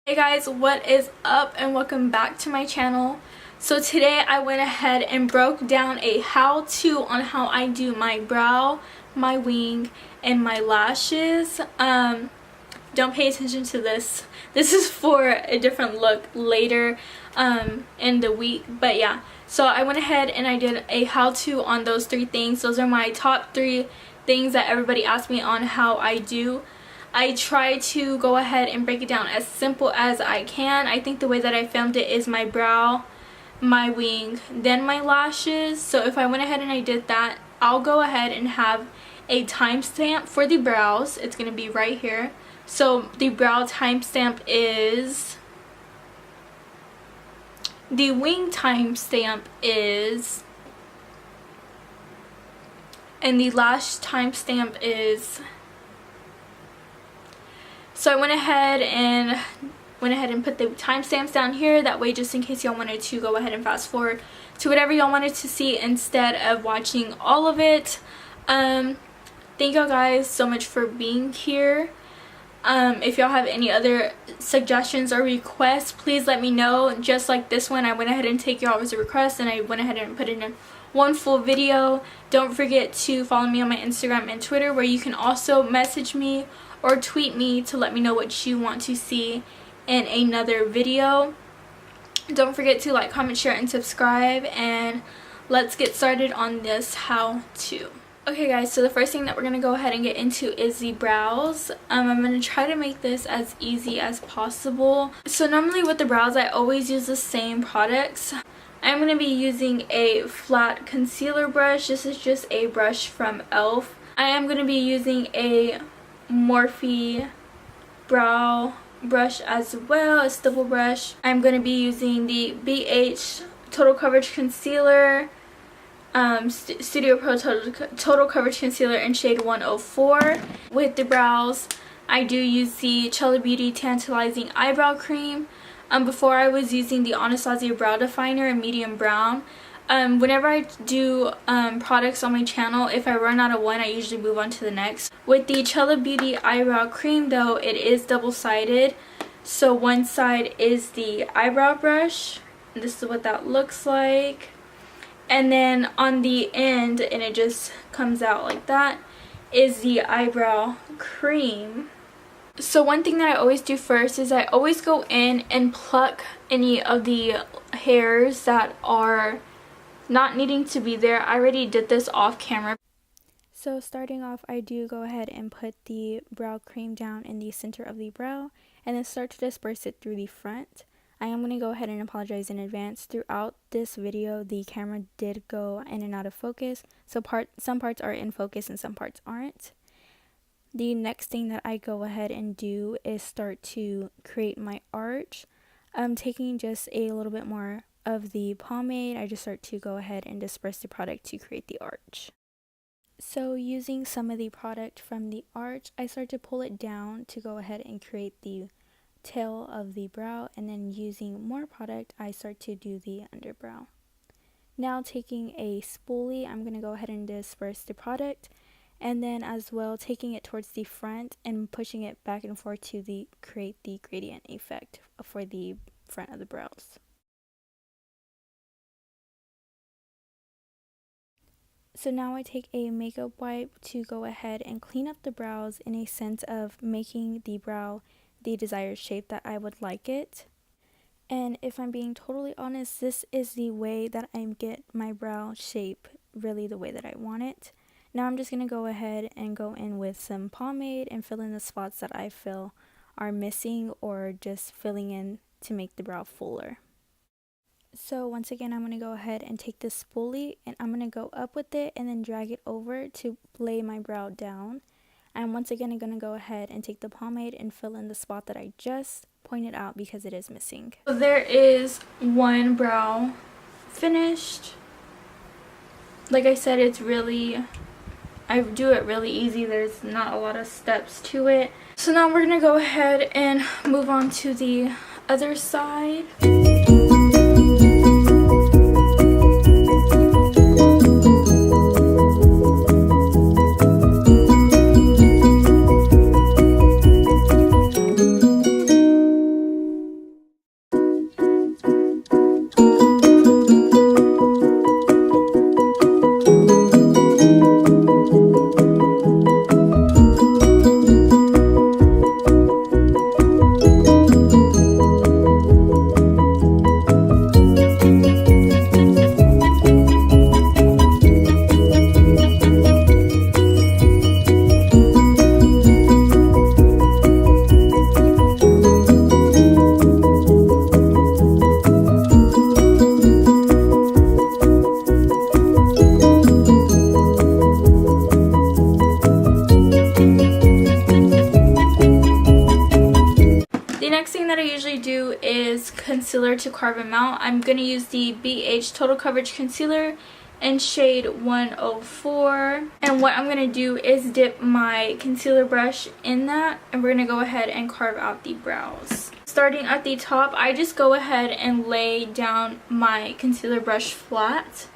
Hey guys, what is up and welcome back to my channel. So today I went ahead and broke down a how-to on how I do my brow, my wing, and my lashes. Don't pay attention to this. This is for a different look later in the week. But yeah, so I went ahead and I did a how-to on those three things. Those are my top 3 things that everybody asked me on how I do. I try to go ahead and break it down as simple as I can. I think the way that I filmed it is my brow, my wing, then my lashes. So if I went ahead and I did that, I'll go ahead and have a timestamp for the brows. It's going to be right here. So the brow timestamp is, the wing timestamp is, and the lash timestamp is. So I went ahead and put the timestamps down here. That way, just in case y'all wanted to go ahead and fast forward to whatever y'all wanted to see instead of watching all of it. Thank y'all guys so much for being here. If y'all have any other suggestions or requests, please let me know. Just like this one, I went ahead and take y'all as a request and I went ahead and put it in one full video. Don't forget to follow me on my Instagram and Twitter, where you can also message me or tweet me to let me know what you want to see in another video. Don't forget to like, comment, share, and subscribe, and let's get started on this how-to. Okay guys, so the first thing that we're going to go ahead and get into is the brows. I'm going to try to make this as easy as possible. So normally with the brows, I always use the same products. I'm going to be using a flat concealer brush. This is just a brush from e.l.f. I am going to be using a Morphe brow brush as well, a stipple brush. I'm going to be using the BH Total Coverage Concealer, Studio Pro Total Coverage Concealer in shade 104. With the brows, I do use the Chella Beauty Tantalizing Eyebrow Cream. Before I was using the Anastasia Brow Definer in medium brown. Whenever I do products on my channel, if I run out of one, I usually move on to the next. With the Chella Beauty Eyebrow Cream though, it is double-sided. So one side is the eyebrow brush. This is what that looks like. And then on the end, and it just comes out like that, is the eyebrow cream. So one thing that I always do first is I always go in and pluck any of the hairs that are not needing to be there. I already did this off camera. So starting off, I do go ahead and put the brow cream down in the center of the brow and then start to disperse it through the front. I am going to go ahead and apologize in advance. Throughout this video, the camera did go in and out of focus. So some parts are in focus and some parts aren't. The next thing that I go ahead and do is start to create my arch. I'm taking just a little bit more of the pomade. I just start to go ahead and disperse the product to create the arch. So using some of the product from the arch, I start to pull it down to go ahead and create the tail of the brow, and then using more product, I start to do the underbrow. Now taking a spoolie, I'm going to go ahead and disperse the product, and then as well taking it towards the front and pushing it back and forth to create the gradient effect for the front of the brows. So now I take a makeup wipe to go ahead and clean up the brows in a sense of making the brow the desired shape that I would like it. And if I'm being totally honest, this is the way that I get my brow shape really the way that I want it. Now I'm just going to go ahead and go in with some pomade and fill in the spots that I feel are missing, or just filling in to make the brow fuller. So once again, I'm going to go ahead and take this spoolie and I'm going to go up with it and then drag it over to lay my brow down. And once again, I'm going to go ahead and take the pomade and fill in the spot that I just pointed out because it is missing. So there is one brow finished. Like I said, I do it really easy. There's not a lot of steps to it. So now we're going to go ahead and move on to the other side. usually do is concealer to carve them out. I'm going to use the BH Total Coverage Concealer in shade 104. And what I'm going to do is dip my concealer brush in that, and we're going to go ahead and carve out the brows. Starting at the top, I just go ahead and lay down my concealer brush flat.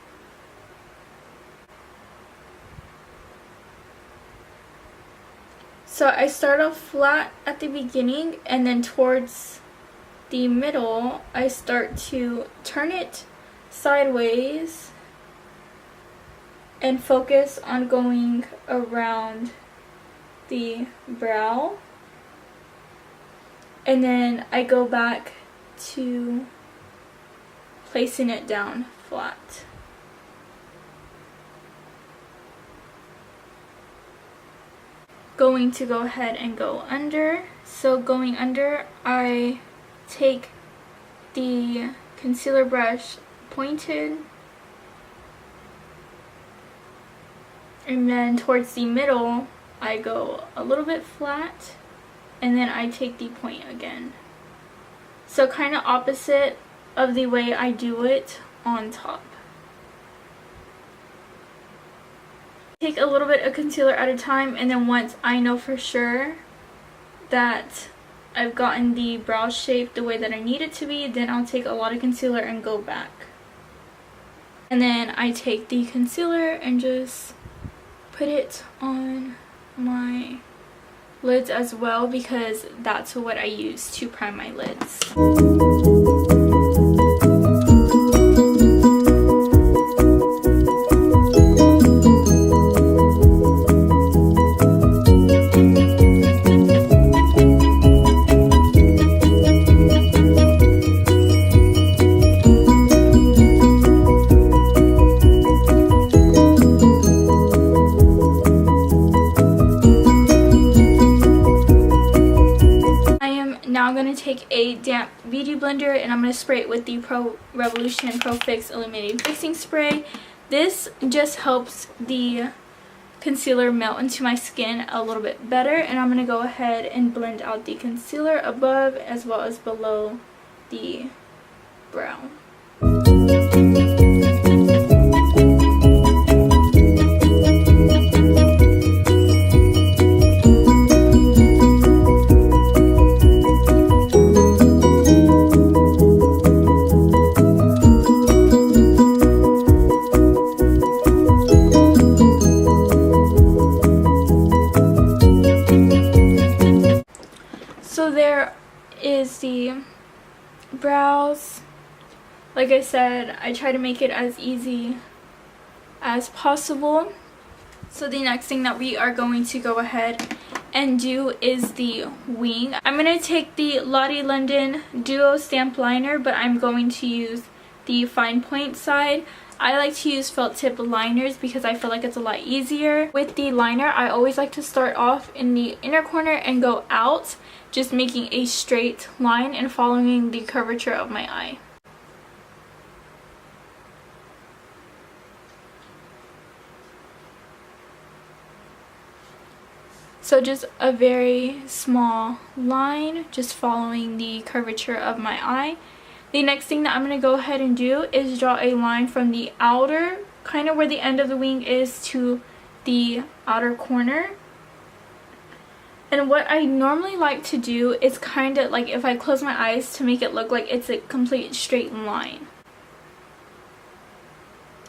So I start off flat at the beginning, and then towards the middle I start to turn it sideways and focus on going around the brow, and then I go back to placing it down flat. Going to go ahead and go under. So going under, I take the concealer brush pointed, and then towards the middle I go a little bit flat, and then I take the point again. So kind of opposite of the way I do it on top. Take a little bit of concealer at a time, and then once I know for sure that I've gotten the brow shape the way that I need it to be, then I'll take a lot of concealer and go back. And then I take the concealer and just put it on my lids as well, because that's what I use to prime my lids. Take a damp beauty blender, and I'm going to spray it with the Pro Revolution Pro Fix Illuminating Fixing Spray. This just helps the concealer melt into my skin a little bit better, and I'm going to go ahead and blend out the concealer above as well as below the brow. So there is the brows. Like I said, I try to make it as easy as possible. So the next thing that we are going to go ahead and do is the wing. I'm going to take the Lottie London Duo Stamp Liner, but I'm going to use the fine point side. I like to use felt tip liners because I feel like it's a lot easier. With the liner, I always like to start off in the inner corner and go out, just making a straight line and following the curvature of my eye. So just a very small line, just following the curvature of my eye. The next thing that I'm going to go ahead and do is draw a line from the outer, kind of where the end of the wing is, to the outer corner. And what I normally like to do is kind of like, if I close my eyes, to make it look like it's a complete straight line.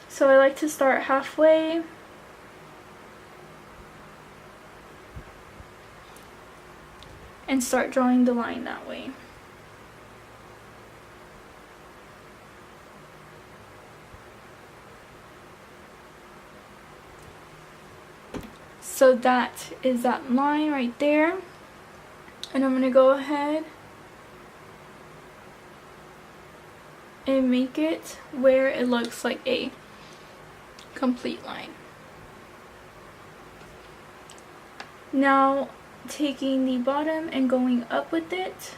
So I like to start halfway. And start drawing the line that way. So that is that line right there. And I'm going to go ahead and make it where it looks like a complete line. Now taking the bottom and going up with it,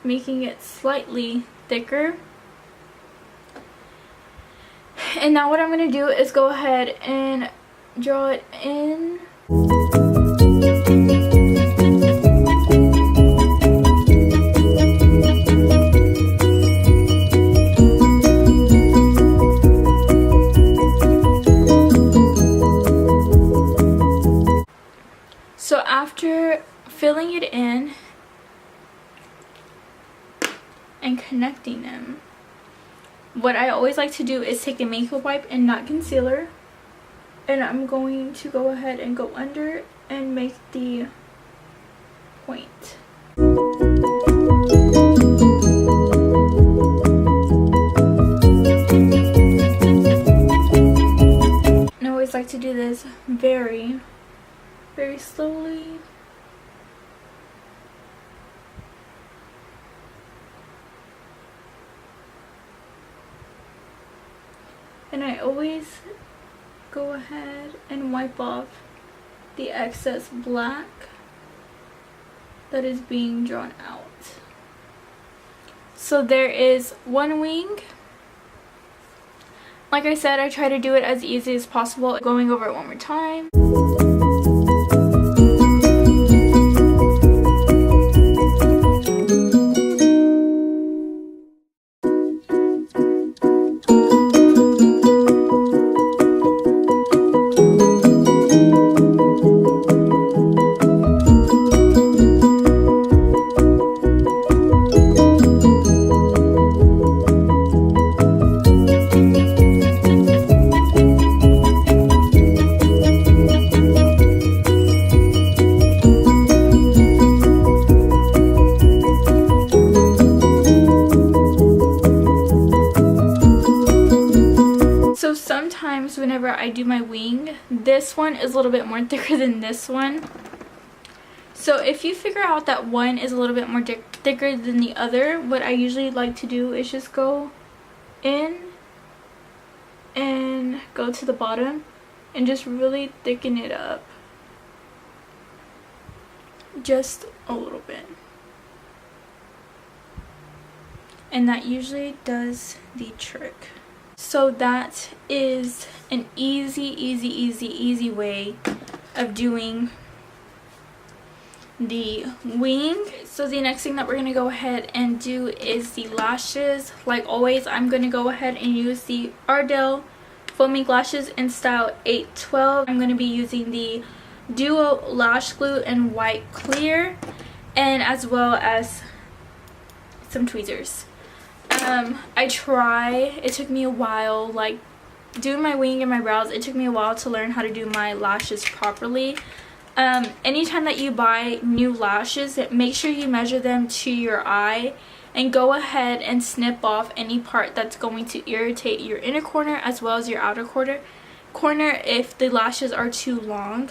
making it slightly thicker. And now what I'm going to do is go ahead and draw it in. and connecting them. What I always like to do is take a makeup wipe and not concealer, and I'm going to go ahead and go under and make the point. And I always like to do this very, very slowly. And I always go ahead and wipe off the excess black that is being drawn out. So there is one wing. Like I said, I try to do it as easy as possible. Going over it one more time. Whenever I do my wing, this one is a little bit more thicker than this one. So if you figure out that one is a little bit more thicker than the other, what I usually like to do is just go in and go to the bottom and just really thicken it up just a little bit, and that usually does the trick. So that is an easy way of doing the wing. So the next thing that we're going to go ahead and do is the lashes. Like always, I'm going to go ahead and use the Ardell Faux Mink lashes in style 812. I'm going to be using the Duo Lash Glue in white clear, and as well as some tweezers. It took me a while, like doing my wing and my brows, it took me a while to learn how to do my lashes properly. Anytime that you buy new lashes, make sure you measure them to your eye and go ahead and snip off any part that's going to irritate your inner corner as well as your outer corner if the lashes are too long.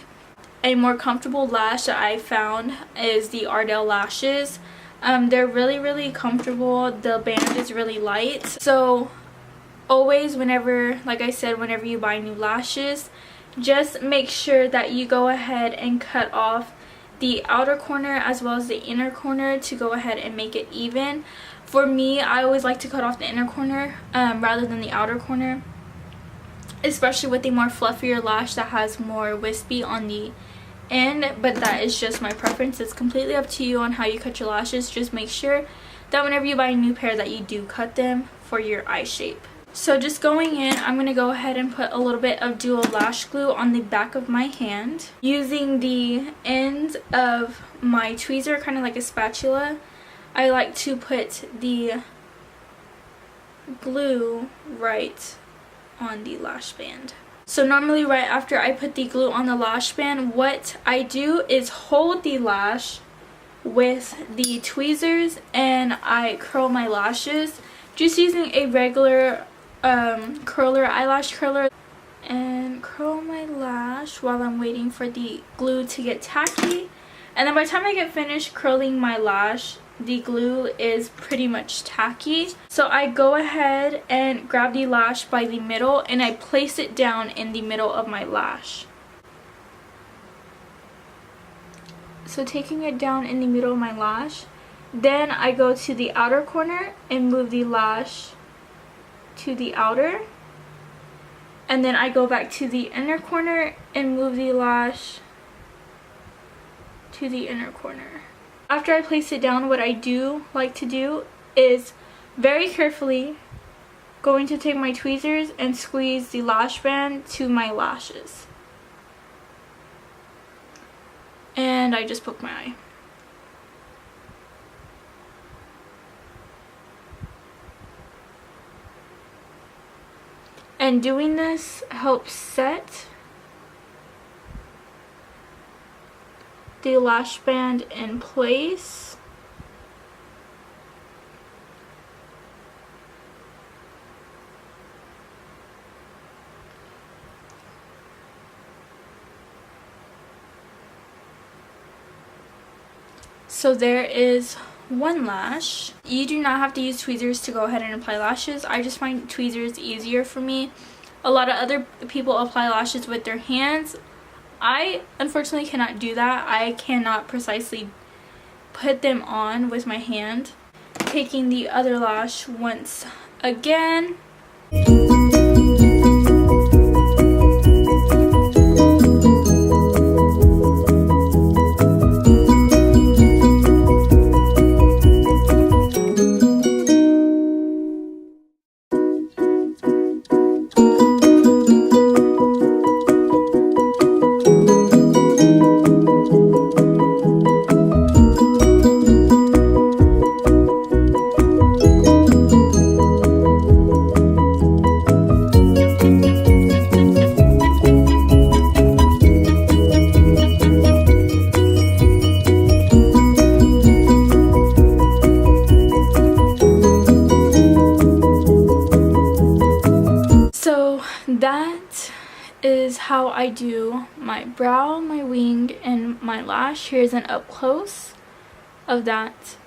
A more comfortable lash that I found is the Ardell lashes. They're really comfortable. The band is really light. So always, whenever, like I said, whenever you buy new lashes, just make sure that you go ahead and cut off the outer corner as well as the inner corner to go ahead and make it even. For me, I always like to cut off the inner corner rather than the outer corner, especially with the more fluffier lash that has more wispy on the end, but that is just my preference. It's completely up to you on how you cut your lashes. Just make sure that whenever you buy a new pair that you do cut them for your eye shape. So just going in, I'm going to go ahead and put a little bit of Duo Lash Glue on the back of my hand. Using the end of my tweezer, kind of like a spatula, I like to put the glue right on the lash band. So normally right after I put the glue on the lash band, what I do is hold the lash with the tweezers and I curl my lashes just using a regular eyelash curler, and curl my lash while I'm waiting for the glue to get tacky. And then by the time I get finished curling my lash, the glue is pretty much tacky. So I go ahead and grab the lash by the middle and I place it down in the middle of my lash. So taking it down in the middle of my lash, then I go to the outer corner and move the lash to the outer, and then I go back to the inner corner and move the lash to the inner corner. After I place it down, what I do like to do is very carefully going to take my tweezers and squeeze the lash band to my lashes. And I just poke my eye. And doing this helps set the lash band in place. So there is one lash. You do not have to use tweezers to go ahead and apply lashes. I just find tweezers easier for me. A lot of other people apply lashes with their hands. I unfortunately cannot do that. I cannot precisely put them on with my hand. Taking the other lash once again. That is how I do my brow, my wing, and my lash. Here's an up close of that.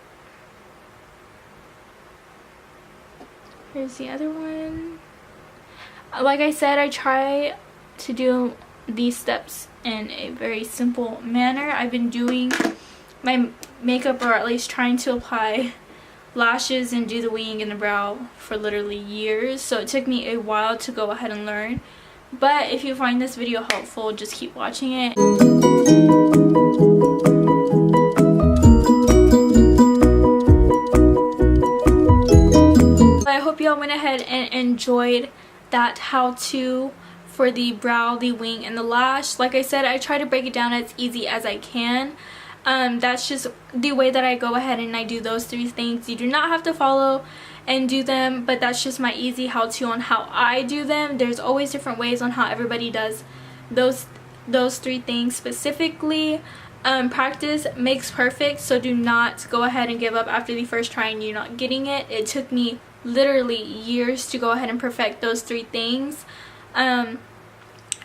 Here's the other one. Like I said, I try to do these steps in a very simple manner. I've been doing my makeup, or at least trying to apply lashes and do the wing and the brow, for literally years, so it took me a while to go ahead and learn. But if you find this video helpful, just keep watching it. I hope y'all went ahead and enjoyed that how-to for the brow, the wing, and the lash. Like I said, I try to break it down as easy as I can. That's just the way that I go ahead and I do those three things. You do not have to follow and do them, but that's just my easy how-to on how I do them. There's always different ways on how everybody does those three things specifically. Practice makes perfect, so do not go ahead and give up after the first try and you're not getting it. It took me literally years to go ahead and perfect those three things.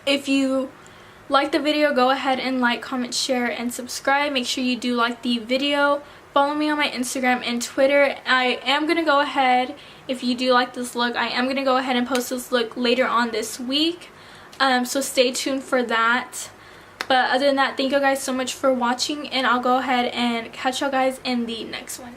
If you like the video, go ahead and like, comment, share, and subscribe. Make sure you do like the video. Follow me on my Instagram and Twitter. I am going to go ahead, if you do like this look, I am going to go ahead and post this look later on this week. So stay tuned for that. But other than that, thank you guys so much for watching, and I'll go ahead and catch y'all guys in the next one.